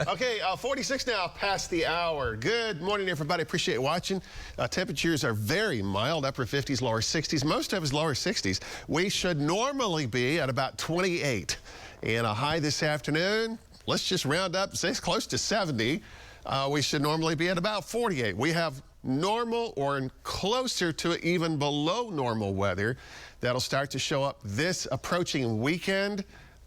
Okay, 46 now past the hour. Good morning, everybody. Appreciate watching. Temperatures are very mild, upper 50s, lower 60s. Most of us lower 60s. We should normally be at about 28. And a high this afternoon, let's just round up, say it's close to 70. We should normally be at about 48. We have normal or closer to even below normal weather that'll start to show up this approaching weekend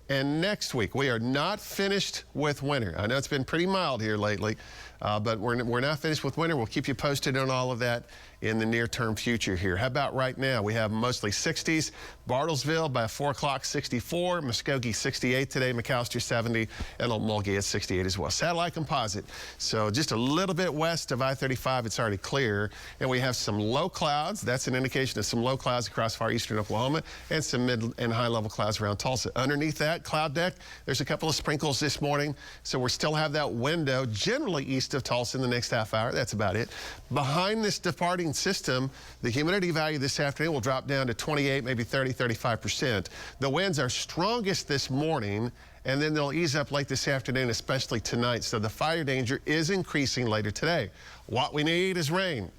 and next week. We are not finished with winter. I know it's been pretty mild here lately, but we're not finished with winter. We'll keep you posted on all of that in the near-term future here. How about right now? We have mostly 60s. Bartlesville by 4 o'clock, 64. Muskogee, 68 today. McAllister, 70. And Old Mulgee at 68 as well. Satellite composite. So just a little bit west of I-35, it's already clear. And we have some low clouds. That's an indication of some low clouds across far eastern Oklahoma and some mid and high-level clouds around Tulsa. Underneath that cloud deck, there's a couple of sprinkles this morning. So we still have that window generally east of Tulsa in the next half hour. That's about it. Behind this departing system, the humidity value this afternoon will drop down to 28, maybe 30, 35%. The winds are strongest this morning, and then they'll ease up late this afternoon, especially tonight. So the fire danger is increasing later today. What we need is rain.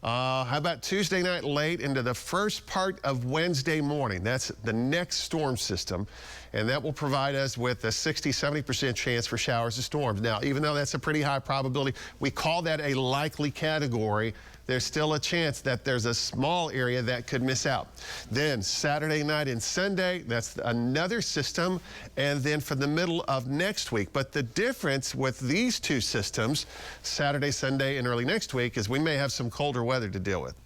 How about Tuesday night late into the first part of Wednesday morning? That's the next storm system, and that will provide us with a 60-70% chance for showers and storms. Now, even though that's a pretty high probability, we call that a likely category. There's still a chance that there's a small area that could miss out. Then Saturday night and Sunday, that's another system, and then for the middle of next week. But the difference with these two systems, Saturday, Sunday, and early next week, is we may have some colder weather to deal with.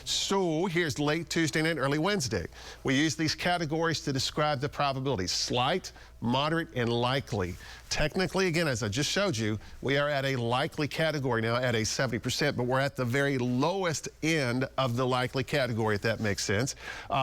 So here's late Tuesday night, early Wednesday. We use these categories to describe the probabilities: slight, moderate, and likely. Technically, again, as I just showed you, we are at a likely category now at a 70%, but we're at the very lowest end of the likely category, if that makes sense.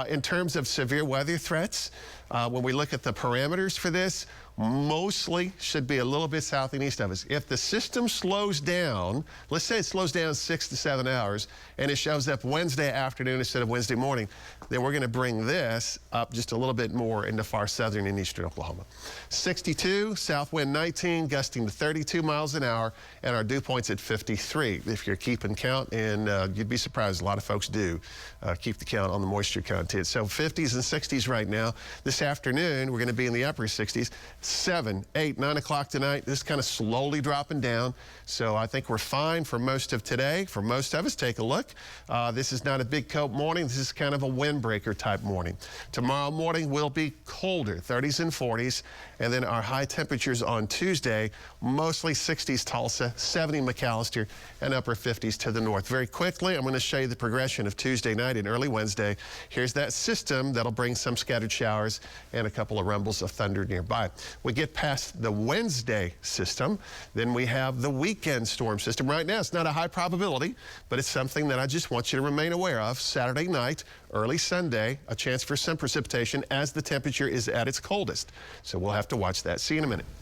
In terms of severe weather threats, when we look at the parameters for this, mostly should be a little bit south and east of us. If the system slows down, let's say it slows down 6 to 7 hours, and it shows up Wednesday afternoon instead of Wednesday morning, then we're going to bring this up just a little bit more into far southern and eastern Oklahoma. 62, south wind 19, gusting to 32 miles an hour, and our dew point's at 53. If you're keeping count, and you'd be surprised, a lot of folks do keep the count on the moisture content. So 50s and 60s right now. This afternoon, we're going to be in the upper 60s. 7, 8, 9 o'clock tonight. This is kind of slowly dropping down. So I think we're fine for most of today. For most of us, take a look. This is not a big coat morning. This is kind of a windbreaker type morning. Tomorrow morning will be colder, 30s and 40s. And then our high temperatures on Tuesday, mostly 60s Tulsa, 70 McAllister, and upper 50s to the north. Very quickly, I'm going to show you the progression of Tuesday night and early Wednesday. Here's that system that'll bring some scattered showers and a couple of rumbles of thunder nearby. We get past the Wednesday system, then we have the weekend storm system. Right now, it's not a high probability, but it's something that I just want you to remain aware of. Saturday night, early Sunday, a chance for some precipitation as the temperature is at its coldest. So we'll have to watch that. See you in a minute.